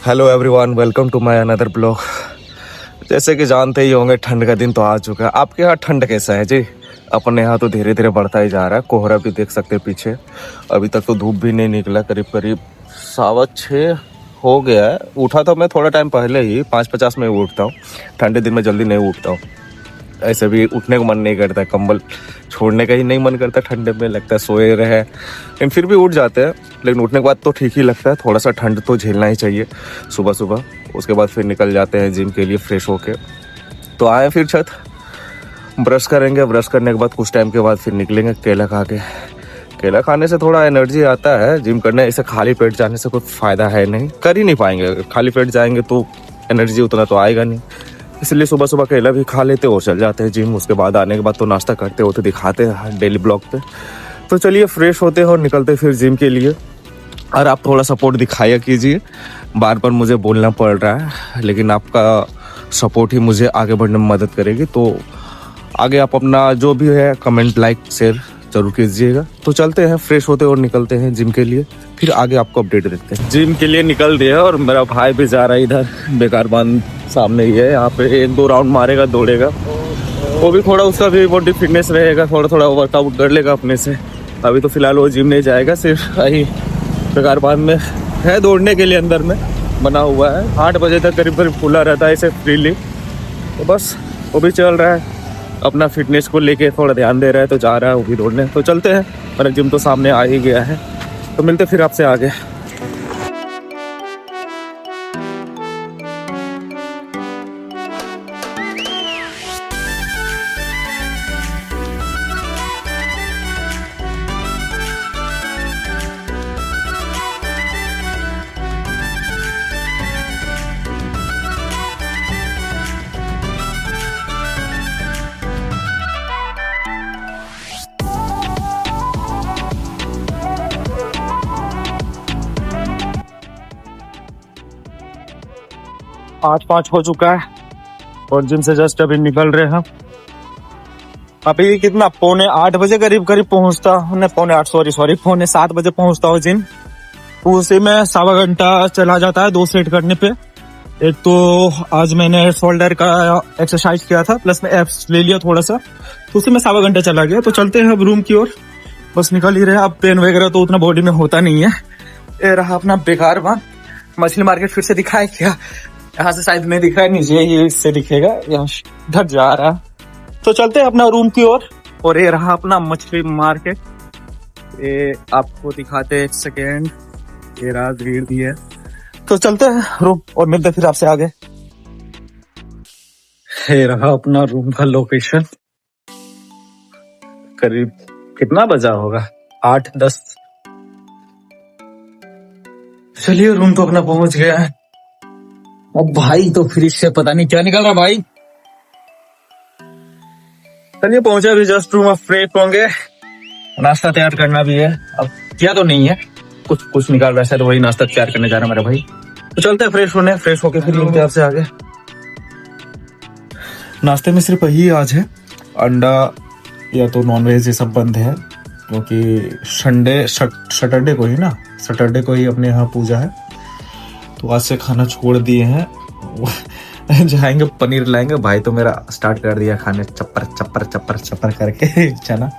Hello everyone, welcome to my another blog. जैसे कि जानते ही होंगे, ठंड का दिन तो आ चुका है। आपके यहाँ ठंड कैसा है जी? अपने यहाँ तो धीरे धीरे बढ़ता ही जा रहा है। कोहरा भी देख सकते हैं पीछे। अभी तक तो धूप भी नहीं निकला। करीब करीब 6:15 हो गया है। उठा था मैं थोड़ा टाइम पहले ही, 5:50 में उठता हूँ। ठंडे दिन में जल्दी नहीं उठता हूँ। ऐसे भी उठने को मन नहीं करता है, कंबल छोड़ने का ही नहीं मन करता। ठंडे में लगता है सोए रहे, लेकिन फिर भी उठ जाते हैं। लेकिन उठने के बाद तो ठीक ही लगता है। थोड़ा सा ठंड तो झेलना ही चाहिए सुबह सुबह। उसके बाद फिर निकल जाते हैं जिम के लिए फ्रेश होके। तो आए फिर छत, ब्रश करेंगे। ब्रश करने के बाद कुछ टाइम के बाद फिर निकलेंगे केला खा के। केला खाने से थोड़ा एनर्जी आता है जिम करने। इसे खाली पेट जाने से कोई फ़ायदा है नहीं, कर ही नहीं पाएंगे। खाली पेट जाएंगे तो एनर्जी उतना तो आएगा नहीं। इसलिए सुबह सुबह केला भी खा लेते और चल जाते हैं जिम। उसके बाद आने के बाद तो नाश्ता करते हो तो दिखाते हैं डेली ब्लॉग पे। तो चलिए फ्रेश होते हैं और निकलते फिर जिम के लिए। और आप थोड़ा सपोर्ट दिखाया कीजिए। बार बार मुझे बोलना पड़ रहा है, लेकिन आपका सपोर्ट ही मुझे आगे बढ़ने में मदद करेगी। तो आगे आप अपना जो भी है कमेंट, लाइक, शेयर जरूर कीजिएगा। तो चलते हैं, फ्रेश होते और निकलते हैं जिम के लिए। फिर आगे आपको अपडेट देते हैं। जिम के लिए निकल दिया और मेरा भाई भी जा रहा है इधर। बेकार बांध सामने ही है, यहाँ पे 1-2 राउंड मारेगा, दौड़ेगा। वो भी थोड़ा, उसका भी बॉडी फिटनेस रहेगा। थोड़ा थोड़ा वर्कआउट कर लेगा अपने से। अभी तो फिलहाल वो जिम नहीं जाएगा, सिर्फ यही बेकार बांध में है दौड़ने के लिए। अंदर में बना हुआ है। 8 बजे तक करीब करीब खुला रहता है इसे फ्रीली। तो बस वो भी चल रहा है, अपना फिटनेस को लेके थोड़ा ध्यान दे रहा है। तो जा रहा है वो भी दौड़ने। तो चलते हैं, मेरा जिम तो सामने आ ही गया है। तो मिलते फिर आपसे आगे। आठ 5 हो चुका है और जिम से जस्ट अभी निकल रहे हैं। अभी कितना, 7:45 बजे करीब करीब पहुंचता हूँ। 7:45 सॉरी 7:45 बजे पहुंचता हूँ जिम। उसी में 1.25 घंटा चला जाता है 2 सेट करने पे। एक तो आज मैंने शोल्डर का एक्सरसाइज किया था, प्लस में एब्स ले लिया थोड़ा सा, तो उसी में 1.25 घंटा चला गया। तो चलते हैं अब रूम की ओर। बस निकल ही रहे। अब पेन वगैरह तो उतना बॉडी में होता नहीं है। ये रहा अपना बेकार बात। मछली मार्केट फिर से दिखाए क्या? यहाँ से शायद नहीं दिखा है, नीचे ये इससे दिखेगा। यहाँ इधर जा रहा। तो चलते हैं अपना रूम की ओर। और ये रहा अपना मछली मार्केट। ये आपको दिखाते हैं, 1 सेकेंड। ये रहा भीड़ भी है। तो चलते हैं रूम और मिलते फिर आपसे आगे। ये रहा अपना रूम का लोकेशन। करीब कितना बजा होगा, 8-10। चलिए, रूम तो अपना पहुंच गया है। अब भाई तो फ्रिज से पता नहीं क्या निकल रहा भाई। चलिए पहुंचे अभी जस्ट रूम। अब फ्रेश होंगे, नाश्ता तैयार करना भी है। अब किया तो नहीं है, कुछ निकाल रहा है तो वही नाश्ता तैयार करने जा रहा है मेरा भाई। तो चलते हैं फ्रेश होने। फ्रेश होके फिर मिलते हैं आपसे आगे। नाश्ते में सिर्फ यही आज है, अंडा या तो नॉनवेज, ये सब बंद है क्योंकि सैटरडे को ही ना, सैटरडे को ही अपने यहाँ पूजा है। तो आज से खाना छोड़ दिए हैं। जाएंगे पनीर लाएंगे। भाई तो मेरा स्टार्ट कर दिया खाने, चप्पर चप्पर चप्पर चप्पर करके चना।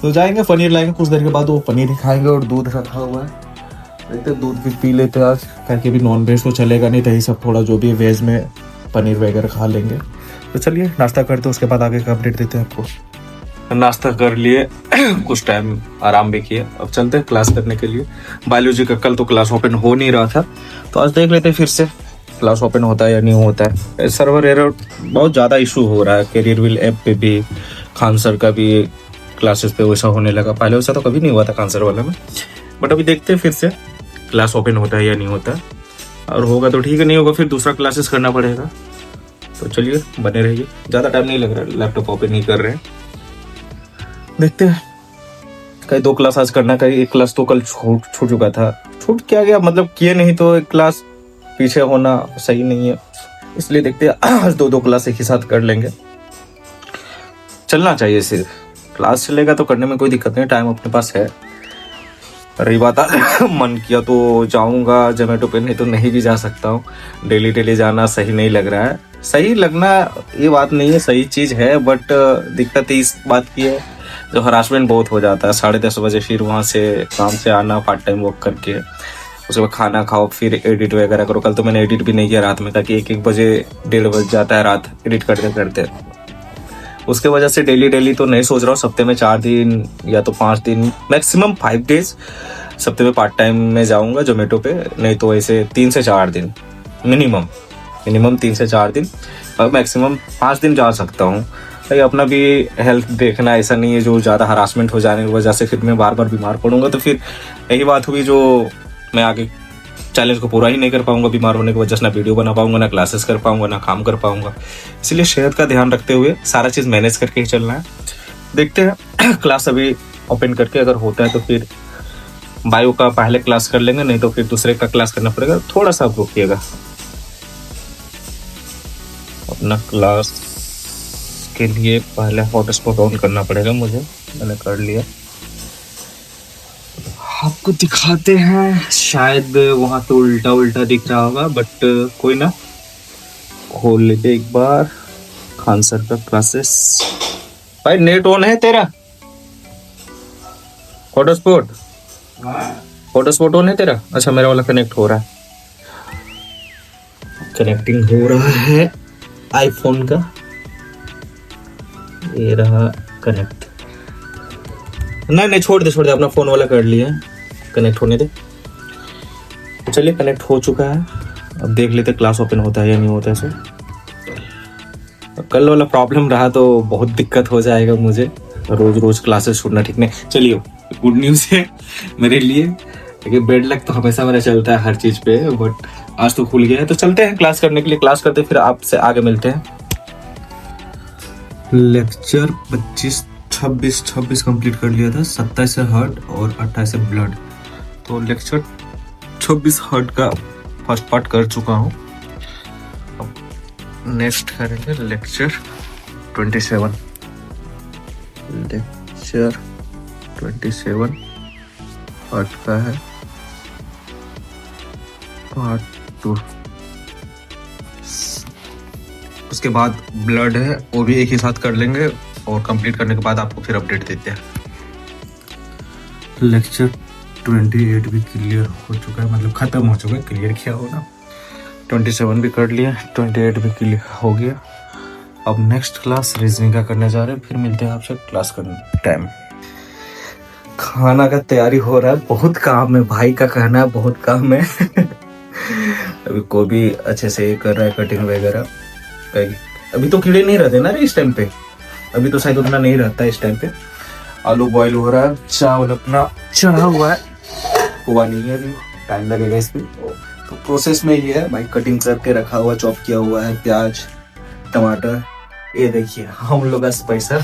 तो जाएंगे पनीर लाएंगे, कुछ देर के बाद वो पनीर ही खाएंगे। और दूध रखा हुआ है, देखते दूध भी पी लेते आज, करके भी नॉन वेज तो चलेगा नहीं। तो यही सब थोड़ा जो भी वेज में पनीर वगैरह खा लेंगे। तो चलिए नाश्ता करते, उसके बाद आगे का अपडेट देते हैं आपको। नाश्ता कर लिए, कुछ टाइम आराम भी किया। अब चलते हैं क्लास करने के लिए। बायोलॉजी का कल तो क्लास ओपन हो नहीं रहा था, तो आज देख लेते हैं फिर से क्लास ओपन होता है या नहीं होता है। सर्वर एरर बहुत ज़्यादा इशू हो रहा है। करियर व्हील ऐप पे भी, खान सर का भी क्लासेस पे वैसा होने लगा। पहले वैसा तो कभी नहीं हुआ था खान सर वाला में। बट अभी देखते हैं फिर से क्लास ओपन होता है या नहीं होता है। और होगा तो ठीक है, नहीं होगा फिर दूसरा क्लासेस करना पड़ेगा। तो चलिए बने रहिए, ज़्यादा टाइम नहीं लग रहा है। लैपटॉप ओपन नहीं कर रहे हैं, देखते हैं। कहीं 2 क्लास आज करना, कहीं 1 क्लास तो कल छूट चुका था। छूट क्या गया, मतलब किए नहीं तो 1 क्लास पीछे होना सही नहीं है। इसलिए देखते हैं आज 2 क्लास एक ही साथ कर लेंगे। चलना चाहिए, सिर्फ क्लास चलेगा तो करने में कोई दिक्कत नहीं, टाइम अपने पास है। रही बात मन किया तो जाऊंगा जोमेटो पे, नहीं तो नहीं भी जा सकता हूँ। डेली डेली जाना सही नहीं लग रहा है। सही लगना ये बात नहीं है, सही चीज है, बट दिक्कत इस बात की है जो हरासमेंट बहुत हो जाता है। 10:30 बजे फिर वहाँ से काम से आना, पार्ट टाइम वर्क करके, उसके बाद खाना खाओ, फिर एडिट वगैरह करो। कल तो मैंने एडिट भी नहीं किया रात में, ताकि 1-1 बजे 1:30 बज जाता है रात एडिट करते करते। उसके वजह से डेली डेली तो नहीं सोच रहा हूँ, हफ्ते में 4 दिन या तो 5 दिन, मैक्सिमम 5 डेज सप्ते में पार्ट टाइम में जाऊंगा जोमेटो पे। नहीं तो ऐसे 3 से 4 दिन मिनिमम 3 से 4 दिन, और मैक्सिमम 5 दिन जा सकता हूँ। भाई अपना भी हेल्थ देखना, ऐसा नहीं है जो ज़्यादा हरासमेंट हो जाने की वजह से फिर मैं बार बार बीमार पड़ूंगा, तो फिर यही बात हुई जो मैं आगे चैलेंज को पूरा ही नहीं कर पाऊंगा बीमार होने की वजह से। ना वीडियो बना पाऊंगा, ना क्लासेस कर पाऊंगा, ना काम कर पाऊंगा। इसलिए सेहत का ध्यान रखते हुए सारा चीज़ मैनेज करके ही चलना है। देखते हैं क्लास अभी ओपन करके अगर होता है तो फिर बायो का पहले क्लास कर लेंगे, नहीं तो फिर दूसरे का क्लास करना पड़ेगा। थोड़ा सा आप रुकिएगा, अपना क्लास के लिए पहले हॉटस्पॉट ऑन करना पड़ेगा मुझे। मैंने कर लिया, आपको दिखाते हैं। शायद वहां तो उल्टा उल्टा दिख रहा होगा, बट कोई ना, खोल लेते एक बार। खान सर का क्लासेस। भाई नेट ऑन है तेरा? हॉटस्पॉट ऑन है तेरा? अच्छा, मेरा वाला कनेक्ट हो रहा है, कनेक्टिंग हो रहा है आईफोन का। ये रहा कनेक्ट। नहीं छोड़ दे, अपना फोन वाला कर लिया, कनेक्ट होने दे। तो चलिए, कनेक्ट हो चुका है। अब देख लेते क्लास ओपन होता है या नहीं होता है। सो कल वाला प्रॉब्लम रहा तो बहुत दिक्कत हो जाएगा मुझे, रोज रोज क्लासेस छूटना ठीक नहीं। चलिए, गुड न्यूज़ है मेरे लिए, लेकिन बेड लक तो हमेशा मेरा चलता है हर चीज़ पे, बट आज तो खुल गया है। तो चलते हैं क्लास करने के लिए, क्लास करते फिर आपसे आगे मिलते हैं। लेक्चर 26 कंप्लीट कर लिया था। 27 से हार्ट और 28 से ब्लड। तो लेक्चर 26 हार्ट का फर्स्ट पार्ट कर चुका हूँ। अब नेक्स्ट करेंगे लेक्चर 27। लेक्चर 27 हार्ट का है, पार्ट 2। उसके बाद ब्लड है, वो भी एक ही साथ कर लेंगे, और कंप्लीट करने के बाद आपको फिर अपडेट देते हैं। लेक्चर 28 भी क्लियर हो चुका है, मतलब खत्म हो चुका है, क्लियर किया होगा। 27 भी कर लिया, 28 भी क्लियर हो गया। अब नेक्स्ट क्लास रीजनिंग का करने जा रहे हैं, फिर मिलते हैं आपसे क्लास करने टाइम। खाना का तैयारी हो रहा है, बहुत काम है, भाई का कहना है बहुत काम है। अभी गोभी अच्छे से कर रहा है कटिंग वगैरह। अभी तो कीड़े नहीं रहते ना रे इस टाइम पे, अभी तो शायद उतना नहीं रहता है इस टाइम पे। आलू बॉईल हो रहा है, चावल अपना चढ़ा हुआ है, हुआ नहीं है अभी, टाइम लगेगा इसमें। तो प्रोसेस में ये है भाई, कटिंग करके रखा हुआ, चॉप किया हुआ है प्याज टमाटर। ये देखिए हम लोग का स्पेशल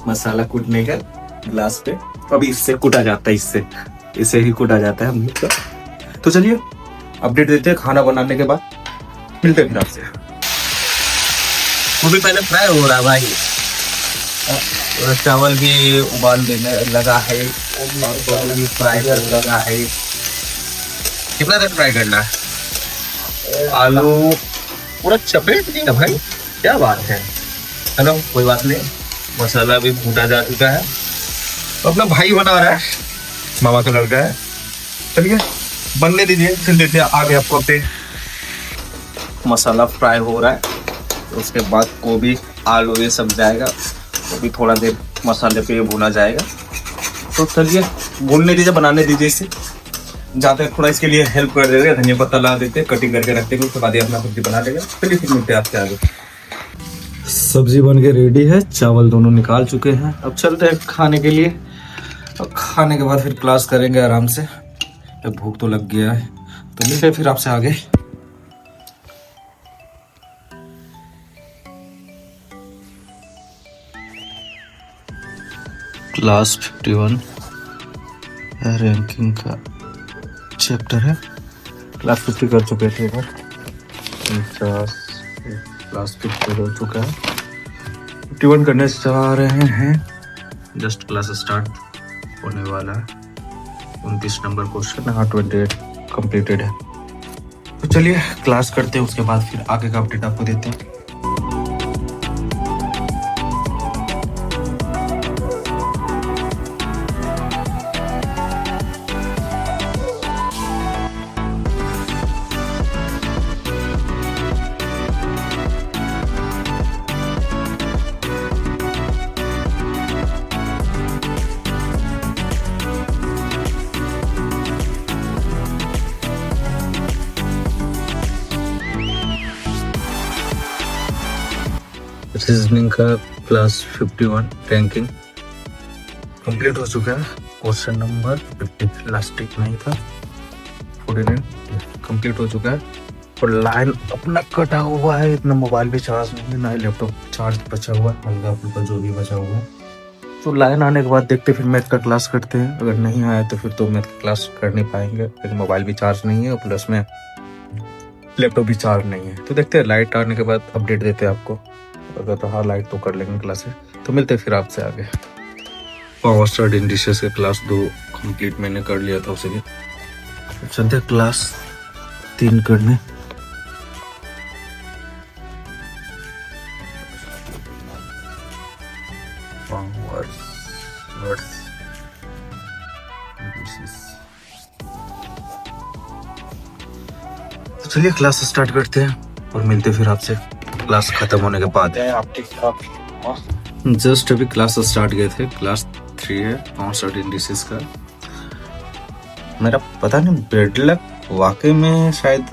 मसाला कूटने का ग्लास पे, अभी इससे कूटा जाता है, इससे ही कूटा जाता है हम लोग का। तो चलिए अपडेट देते हैं खाना बनाने के बाद, मिलते हैं फिर आपसे। वो भी पहले फ्राई हो रहा है भाई, चावल भी उबाल देने लगा है, और भी फ्राई करने लगा है। कितना देर फ्राई करना है? आलू पूरा चपेट दिया भाई, क्या बात है। चलो कोई बात नहीं, मसाला भी भूना जा चुका है। तो अपना भाई बना रहा है, मामा का लड़का है। चलिए बनने दीजिए, फिर देते हैं आगे आपको अपडेट। मसाला फ्राई हो रहा है, उसके बाद गोभी आलू ये सब जाएगा, वो भी थोड़ा देर मसाले पे भुना जाएगा। तो चलिए भूनने दीजिए, बनाने दीजिए इसे। जाते थोड़ा इसके लिए हेल्प कर देंगे, धनिया पत्ता ला देते, कटिंग करके रख देंगे, उसके बाद अपना सब्जी बना देगा। चलिए फिर मिलते हैं आपसे आगे। सब्जी बन के रेडी है, चावल दोनों निकाल चुके हैं। अब चलते हैं खाने के लिए, अब खाने के बाद फिर क्लास करेंगे आराम से। भूख तो लग गया है, तो मिलते हैं फिर आपसे आगे। क्लास 51 रैंकिंग का चैप्टर है। क्लास 50 कर चुके थे, 50 क्लास 50 हो चुका है, 51 करने जा रहे हैं। जस्ट क्लास स्टार्ट होने वाला है। 29 नंबर क्वेश्चन, हाँ 28 कंप्लीटेड है। तो चलिए क्लास करते हैं, उसके बाद फिर आगे का अपडेट आपको देते हैं। रीजनिंग का क्लास 51 रैंकिंग कंप्लीट हो चुका है। क्वेश्चन नंबर 50 लास्ट टिक नहीं था, 49 कंप्लीट हो चुका है। और लाइन अपना कटा हुआ है, इतना मोबाइल भी चार्ज नहीं है, ना ही लैपटॉप चार्ज बचा हुआ है, हल्का फुल्का जो भी बचा हुआ है। तो लाइन आने के बाद देखते फिर मैथ का क्लास करते हैं। अगर नहीं आया तो फिर तो मैथ का क्लास कर नहीं पाएंगे, फिर मोबाइल भी चार्ज नहीं है और प्लस में लैपटॉप भी चार्ज नहीं है। तो देखते हैं लाइट आने के बाद अपडेट देते हैं आपको। अगर रहा लाइट तो कर लेंगे क्लासेस। तो मिलते हैं फिर आपसे आगे। पावर स्टार्ट इंडिसेस के क्लास 2 कंप्लीट मैंने कर लिया था उसे भी। चलते क्लास 3 करने। पावर तो चलिए क्लास स्टार्ट करते हैं और मिलते फिर आपसे क्लास खत्म होने के बाद। जस्ट अभी क्लास स्टार्ट गए थे, क्लास 3 है पावर स्टार्ट इंडिसेस का। मेरा पता नहीं बेड लक वाकई में, शायद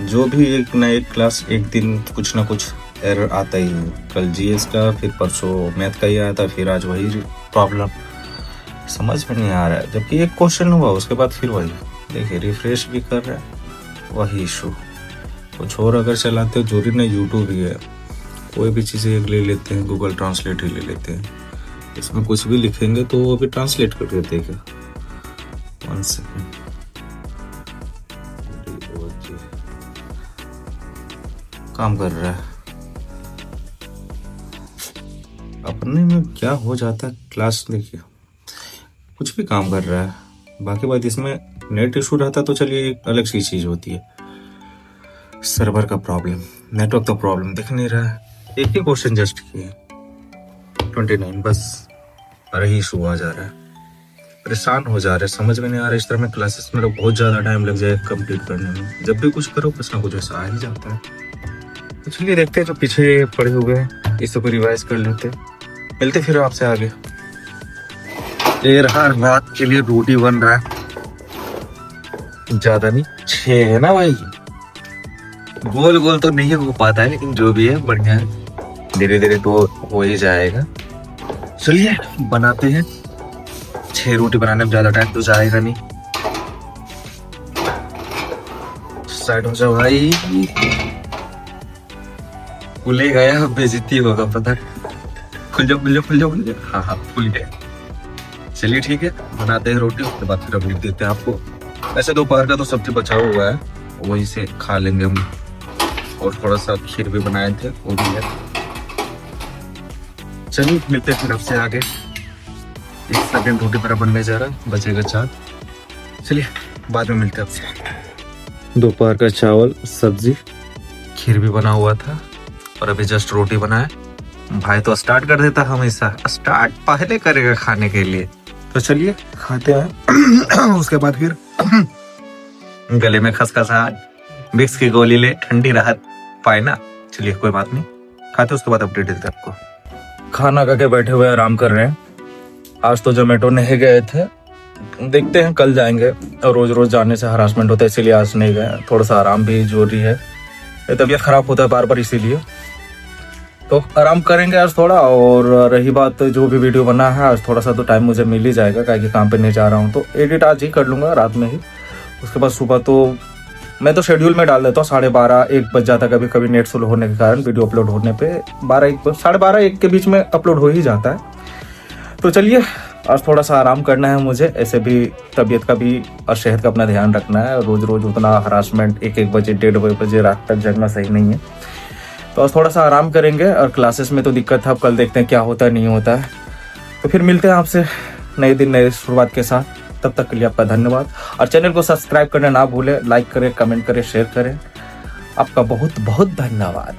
जो भी एक ना एक क्लास एक दिन कुछ ना कुछ एरर आता ही है। कल जीएस का, फिर परसों मैथ का ही आया था, फिर आज वही प्रॉब्लम, समझ में नहीं आ रहा है। जबकि एक क्वेश्चन हुआ उसके बाद फिर वही, देखिए रिफ्रेश भी कर रहा है, वही इशू। कुछ और अगर चलाते हो जरूरी नहीं, यूट्यूब ही है, कोई भी चीज़ें एक ले लेते हैं, गूगल ट्रांसलेट ही ले लेते हैं, इसमें कुछ भी लिखेंगे तो वो भी ट्रांसलेट करके देगा। 1 सेकेंड, काम कर रहा है। अपने में क्या हो जाता है, क्लास देखिए कुछ भी काम कर रहा है। बाकी बात इसमें नेट इशू रहता तो चलिए एक अलग सी चीज़ होती है, सर्वर का प्रॉब्लम, नेटवर्क का प्रॉब्लम दिख नहीं रहा है। एक ही क्वेश्चन जस्ट किए 29, बस रही इशू आ जा रहा है, परेशान हो जा रहा है, समझ में नहीं आ रहा है। इस तरह में क्लासेस मेरा बहुत ज़्यादा टाइम लग जाए कंप्लीट करने में। जब भी कुछ करो कुछ ना कुछ ऐसा आ ही जाता है। तो चलिए देखते हैं जो पीछे पड़े हुए हैं इसको भी रिवाइज कर लेते हैं, मिलते फिर आपसे आगे। ये रहा रात के लिए रोटी बन रहा है, ज़्यादा नहीं 6 है ना भाई, गोल गोल तो नहीं हो पाता है लेकिन जो भी है बढ़िया है, धीरे धीरे तो हो ही जाएगा। चलिए बनाते हैं। 6 रोटी बनाने में ज्यादा टाइम तो जाएगा नहीं। साइड हो जाओ भाई, खुले गया बेइज्जती होगा पता। खुल जाओ खुल जाओ खुल जाओ खुल जाओ, हाँ हाँ खुल गया। चलिए ठीक है, बनाते हैं रोटी, उसके बाद फिर अपडेट देते हैं आपको। वैसे दोपहर का तो सब्जी बचा हुआ है, वही से खा लेंगे हम। और थोड़ा सा खीर भी बनाए थे वो भी है। चलिए मिलते हैं फिर आपसे आगे। 1 सेकंड रोटी मेरा बनने जा रहा है, बचेगा 4। चलिए बाद में मिलते हैं आपसे। दोपहर का चावल सब्जी खीर भी बना हुआ था और अभी जस्ट रोटी बनाया। भाई तो स्टार्ट कर देता, हमेशा स्टार्ट पहले करेगा खाने के लिए। तो चलिए खाते हैं उसके बाद फिर गले में खसखसाहट, विक्स की गोली ले, ठंडी राहत पाए ना। चलिए कोई बात नहीं, खाते उसके बाद अपडेट देते आपको। खाना खा के बैठे हुए आराम कर रहे हैं। आज तो जोमेटो नहीं गए थे, देखते हैं कल जाएंगे। और रोज रोज जाने से हरासमेंट होता है, इसीलिए आज नहीं गए। थोड़ा सा आराम भी जरूरी है, तबीयत खराब होता है बार बार, इसीलिए तो आराम करेंगे आज थोड़ा। और रही बात जो भी वीडियो बना है, आज थोड़ा सा तो टाइम मुझे मिल ही जाएगा, क्योंकि काम पे नहीं जा रहा हूँ, तो एडिट आज ही कर लूँगा रात में ही। उसके बाद सुबह तो मैं तो शेड्यूल में डाल देता हूँ, 12:30-1 बज जाता है कभी कभी, नेट स्लो होने के कारण वीडियो अपलोड होने पे 12-1 के बीच में अपलोड हो ही जाता है। तो चलिए आज थोड़ा सा आराम करना है मुझे, ऐसे भी तबीयत का भी और सेहत का अपना ध्यान रखना है। रोज रोज उतना हरासमेंट 1-1 बजे 1:30 बजे रात तक जगना सही नहीं है। तो आज थोड़ा सा आराम करेंगे। और क्लासेस में तो दिक्कत था, अब कल देखते हैं क्या होता है नहीं होता है। तो फिर मिलते हैं आपसे नए दिन नए शुरुआत के साथ। तब तक के लिए आपका धन्यवाद। और चैनल को सब्सक्राइब करना ना भूलें, लाइक करें, कमेंट करें, शेयर करें। आपका बहुत बहुत धन्यवाद।